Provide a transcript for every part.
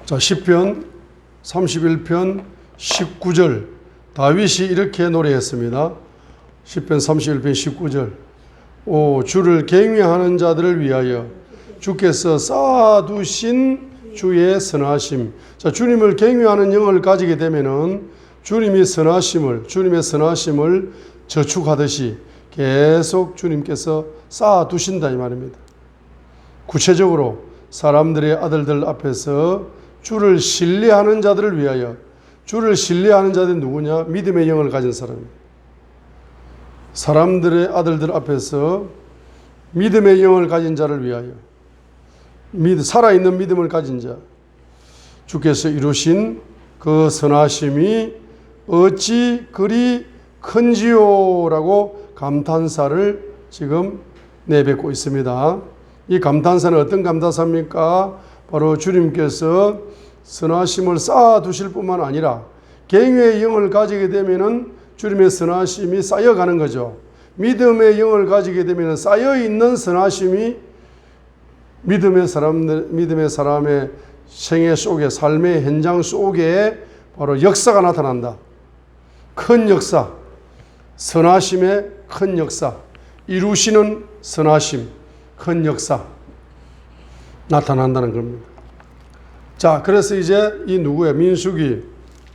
자, 시편 31편 19절 다윗이 이렇게 노래했습니다. 시편 31편 19절 오 주를 경외하는 자들을 위하여 주께서 쌓아두신 주의 선하심. 자, 주님을 경외하는 영을 가지게 되면은 주님의 선하심을 저축하듯이 계속 주님께서 쌓아두신다 이 말입니다. 구체적으로 사람들의 아들들 앞에서 주를 신뢰하는 자들을 위하여, 주를 신뢰하는 자들이 누구냐? 믿음의 영을 가진 사람입니다. 사람들의 아들들 앞에서 믿음의 영을 가진 자를 위하여, 살아있는 믿음을 가진 자, 주께서 이루신 그 선하심이 어찌 그리 큰지요 라고 감탄사를 지금 내뱉고 있습니다. 이 감탄사는 어떤 감탄사입니까? 바로 주님께서 선하심을 쌓아두실 뿐만 아니라 경외의 영을 가지게 되면은 주님의 선하심이 쌓여가는 거죠. 믿음의 영을 가지게 되면 쌓여있는 선하심이 믿음의 사람의 생애 속에, 삶의 현장 속에 바로 역사가 나타난다. 큰 역사, 선하심의 큰 역사, 이루시는 선하심, 큰 역사 나타난다는 겁니다. 자, 그래서 이제 이 누구예요? 민수기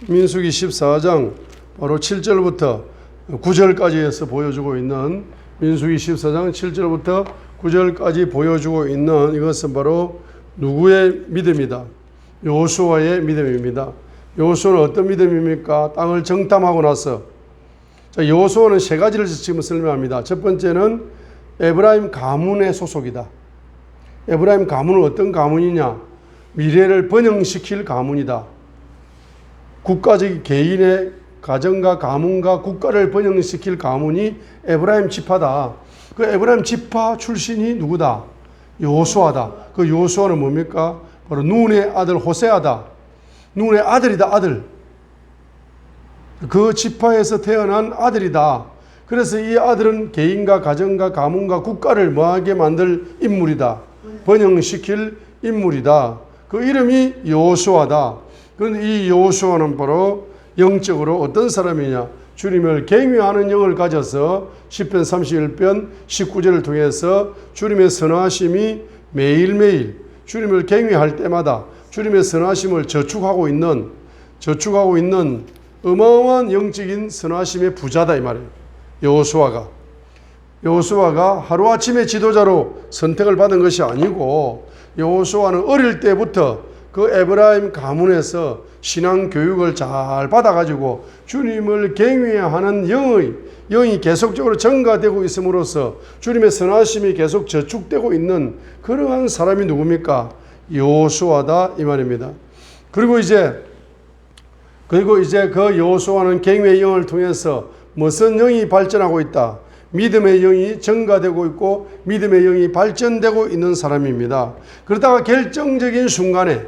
14장 바로 7절부터 9절까지 해서 보여주고 있는 민수기 14장 7절부터 9절까지 보여주고 있는 이것은 바로 누구의 믿음이다? 여호수아의 믿음입니다. 여호수아는 어떤 믿음입니까? 땅을 정탐하고 나서, 자, 여호수아는 세 가지를 지금 설명합니다. 첫 번째는 에브라임 가문의 소속이다. 에브라임 가문은 어떤 가문이냐? 미래를 번영시킬 가문이다. 국가적 개인의 가정과 가문과 국가를 번영시킬 가문이 에브라임 지파다. 그 에브라임 지파 출신이 누구다? 여호수아다. 그 여호수아는 뭡니까? 바로 눈의 아들 호세아다. 눈의 아들이다, 아들. 그 지파에서 태어난 아들이다. 그래서 이 아들은 개인과 가정과 가문과 국가를 뭐하게 만들 인물이다. 번영시킬 인물이다. 그 이름이 여호수아다. 그런데 이 여호수아는 바로 영적으로 어떤 사람이냐? 주님을 경외하는 영을 가져서 시편 31편 19절을 통해서 주님의 선하심이 매일매일 주님을 경외할 때마다 주님의 선하심을 저축하고 있는 어마어마한 영적인 선하심의 부자다 이 말이에요. 여호수아가 하루아침에 지도자로 선택을 받은 것이 아니고 여호수아는 어릴 때부터 그 에브라임 가문에서 신앙 교육을 잘 받아가지고 주님을 경외하는 영이 계속적으로 증가되고 있음으로써 주님의 선하심이 계속 저축되고 있는 그러한 사람이 누굽니까? 여호수아다 이 말입니다. 그리고 이제 그 여호수아는 경외의 영을 통해서 무슨 영이 발전하고 있다? 믿음의 영이 증가되고 있고 믿음의 영이 발전되고 있는 사람입니다. 그러다가 결정적인 순간에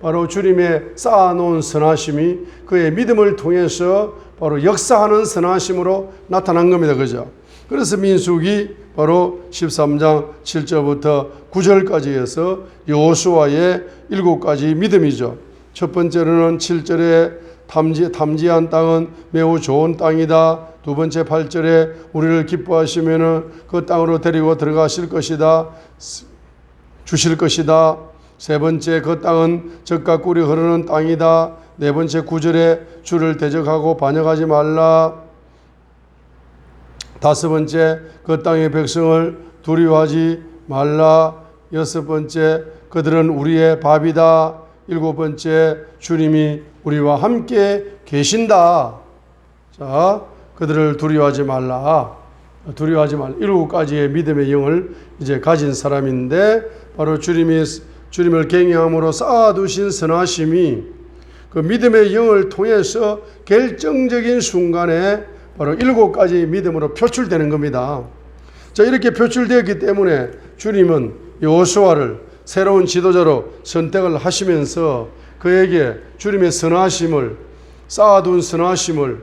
바로 주님의 쌓아놓은 선하심이 그의 믿음을 통해서 바로 역사하는 선하심으로 나타난 겁니다. 그죠? 그래서 민수기 바로 13장 7절부터 9절까지 해서 여호수아의 7가지 믿음이죠. 첫 번째로는 7절에 탐지한 땅은 매우 좋은 땅이다. 두 번째 8절에 우리를 기뻐하시면은 그 땅으로 데리고 들어가실 것이다. 주실 것이다. 세 번째 그 땅은 젖과 꿀이 흐르는 땅이다. 네 번째 9절에 주를 대적하고 반역하지 말라. 다섯 번째 그 땅의 백성을 두려워하지 말라. 여섯 번째 그들은 우리의 밥이다. 일곱 번째 주님이 우리와 함께 계신다. 자, 그들을 두려워하지 말라. 7가지의 믿음의 영을 이제 가진 사람인데 바로 주님을 경외함으로 쌓아두신 선하심이 그 믿음의 영을 통해서 결정적인 순간에 바로 7가지 믿음으로 표출되는 겁니다. 자, 이렇게 표출되었기 때문에 주님은 여호수아를 새로운 지도자로 선택을 하시면서 그에게 주님의 선하심을 쌓아둔 선하심을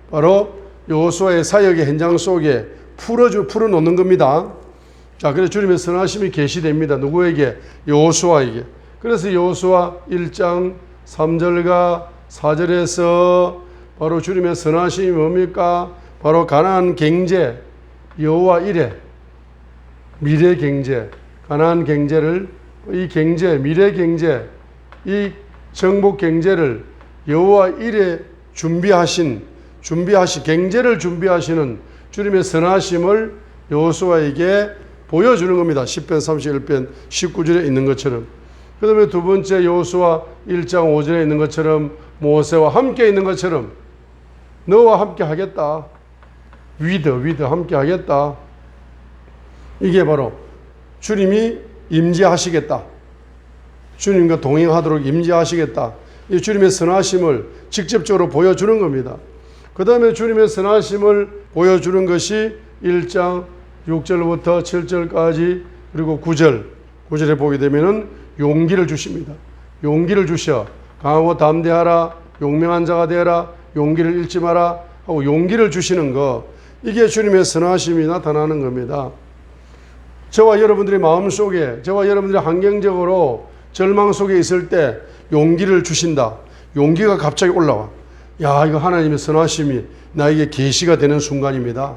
바로 여호수아의 사역의 현장 속에 풀어놓는 겁니다. 자, 그래서 주님의 선하심이 계시됩니다. 누구에게? 여호수아에게. 그래서 여호수아 1장 3절과 4절에서 바로 주님의 선하심이 뭡니까? 바로 가나안 경제, 여호와 이레, 미래 경제, 가나안 경제를, 이 경제, 미래 경제, 이 정복 경제를 여호와 이레 경제를 준비하시는 주님의 선하심을 여호수아에게 보여주는 겁니다. 10편 31편 19절에 있는 것처럼. 그 다음에 두 번째 여호수아 1장 5절에 있는 것처럼 모세와 함께 있는 것처럼 너와 함께 하겠다. 위드 함께 하겠다. 이게 바로 주님이 임재하시겠다. 주님과 동행하도록 임재하시겠다. 이 주님의 선하심을 직접적으로 보여주는 겁니다. 그 다음에 주님의 선하심을 보여주는 것이 1장 6절부터 7절까지 그리고 9절에 보게 되면은 용기를 주십니다. 용기를 주셔. 강하고 담대하라. 용맹한 자가 되어라. 용기를 잃지 마라. 하고 용기를 주시는 거. 이게 주님의 선하심이 나타나는 겁니다. 저와 여러분들의 마음속에, 저와 여러분들이 환경적으로 절망 속에 있을 때 용기를 주신다. 용기가 갑자기 올라와. 야, 이거 하나님의 선하심이 나에게 계시가 되는 순간입니다.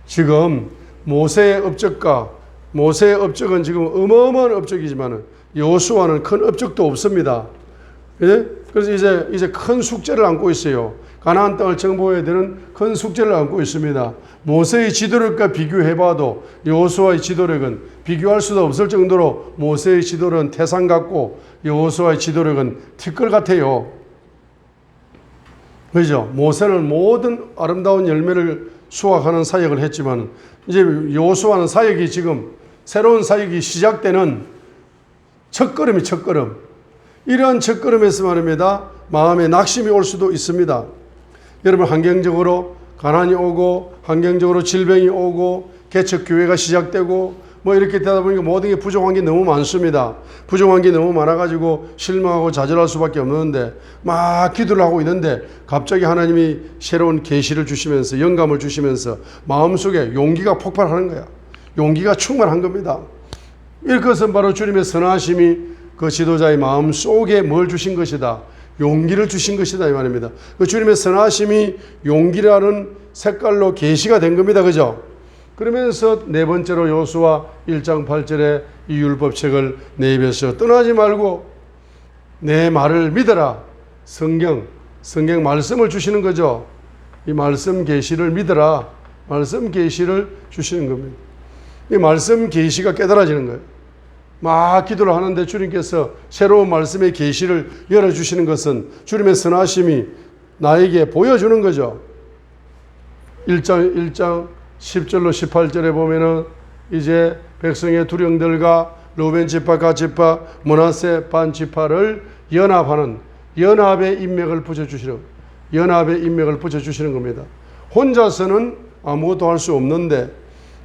지금 모세의 업적은 지금 어마어마한 업적이지만 여호수아는 큰 업적도 없습니다. 예? 그래서 이제 큰 숙제를 안고 있어요. 가나안 땅을 정복해야 되는 큰 숙제를 안고 있습니다. 모세의 지도력과 비교해봐도 여호수아의 지도력은 비교할 수도 없을 정도로 모세의 지도력은 태산 같고 여호수아의 지도력은 티끌 같아요. 그죠? 모세는 모든 아름다운 열매를 수확하는 사역을 했지만 이제 여호수아는 사역이 지금 새로운 사역이 시작되는 첫걸음이 첫걸음. 이러한 첫걸음에서 말입니다. 마음에 낙심이 올 수도 있습니다. 여러분 환경적으로 가난이 오고 환경적으로 질병이 오고 개척교회가 시작되고 뭐 이렇게 되다 보니까 모든 게 부족한 게 너무 많습니다. 부족한 게 너무 많아가지고 실망하고 좌절할 수밖에 없는데 막 기도를 하고 있는데 갑자기 하나님이 새로운 계시를 주시면서 영감을 주시면서 마음속에 용기가 폭발하는 거야. 용기가 충만한 겁니다. 이것은 바로 주님의 선하심이 그 지도자의 마음 속에 뭘 주신 것이다. 용기를 주신 것이다 이 말입니다. 그 주님의 선하심이 용기라는 색깔로 계시가 된 겁니다. 그죠? 그러면서 네 번째로 여호수아 1장 8절에 이 율법책을 내 입에서 떠나지 말고 내 말을 믿어라. 성경 말씀을 주시는 거죠. 이 말씀 계시를 믿어라. 말씀 계시를 주시는 겁니다. 이 말씀 계시가 깨달아지는 거예요. 막 기도를 하는데 주님께서 새로운 말씀의 계시를 열어주시는 것은 주님의 선하심이 나에게 보여주는 거죠. 1장 10절로 18절에 보면은 이제 백성의 두령들과 르우벤 지파, 갓 지파, 므낫세 반 지파를 연합하는 연합의 인맥을 붙여주시는 겁니다. 혼자서는 아무것도 할 수 없는데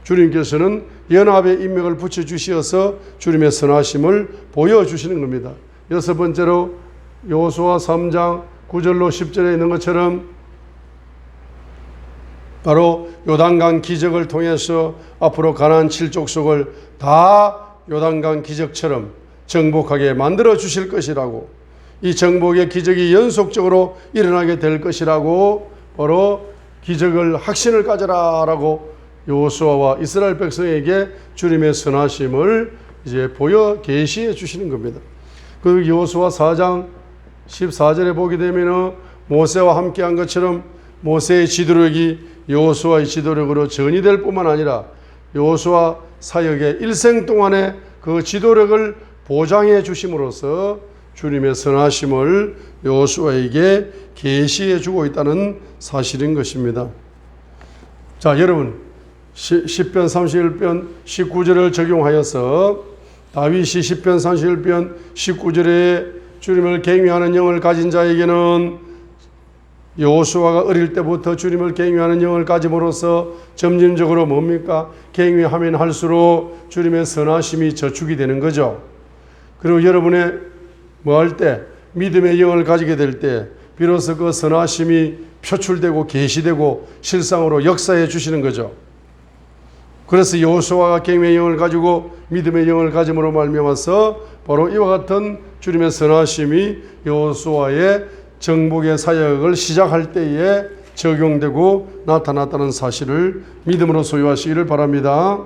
주님께서는 연합의 인맥을 붙여주셔서 주님의 선하심을 보여주시는 겁니다. 여섯 번째로 여호수아 3장 9절로 10절에 있는 것처럼 바로 요단강 기적을 통해서 앞으로 가나안 7족속을 다 요단강 기적처럼 정복하게 만들어 주실 것이라고, 이 정복의 기적이 연속적으로 일어나게 될 것이라고, 바로 기적을 확신을 가져라라고 여호수아와 이스라엘 백성에게 주님의 선하심을 이제 보여 계시해 주시는 겁니다. 그 여호수아 4장 14절에 보게 되면 모세와 함께한 것처럼 모세의 지도력이 여호수아의 지도력으로 전이될 뿐만 아니라 여호수아 사역의 일생 동안에 그 지도력을 보장해 주심으로써 주님의 선하심을 여호수아에게 계시해 주고 있다는 사실인 것입니다. 자, 여러분 10편 31편 19절을 적용하여서 다윗이 10편 31편 19절에 주님을 경외하는 영을 가진 자에게는 여호수아가 어릴 때부터 주님을 경외하는 영을 가짐으로써 점진적으로 뭡니까? 경외하면 할수록 주님의 선하심이 저축이 되는 거죠. 그리고 여러분의 뭐 할 때 믿음의 영을 가지게 될 때 비로소 그 선하심이 표출되고 계시되고 실상으로 역사해 주시는 거죠. 그래서 여호수아가 경외의 영을 가지고 믿음의 영을 가짐으로 말미암아서 바로 이와 같은 주님의 선하심이 여호수아의 정복의 사역을 시작할 때에 적용되고 나타났다는 사실을 믿음으로 소유하시기를 바랍니다.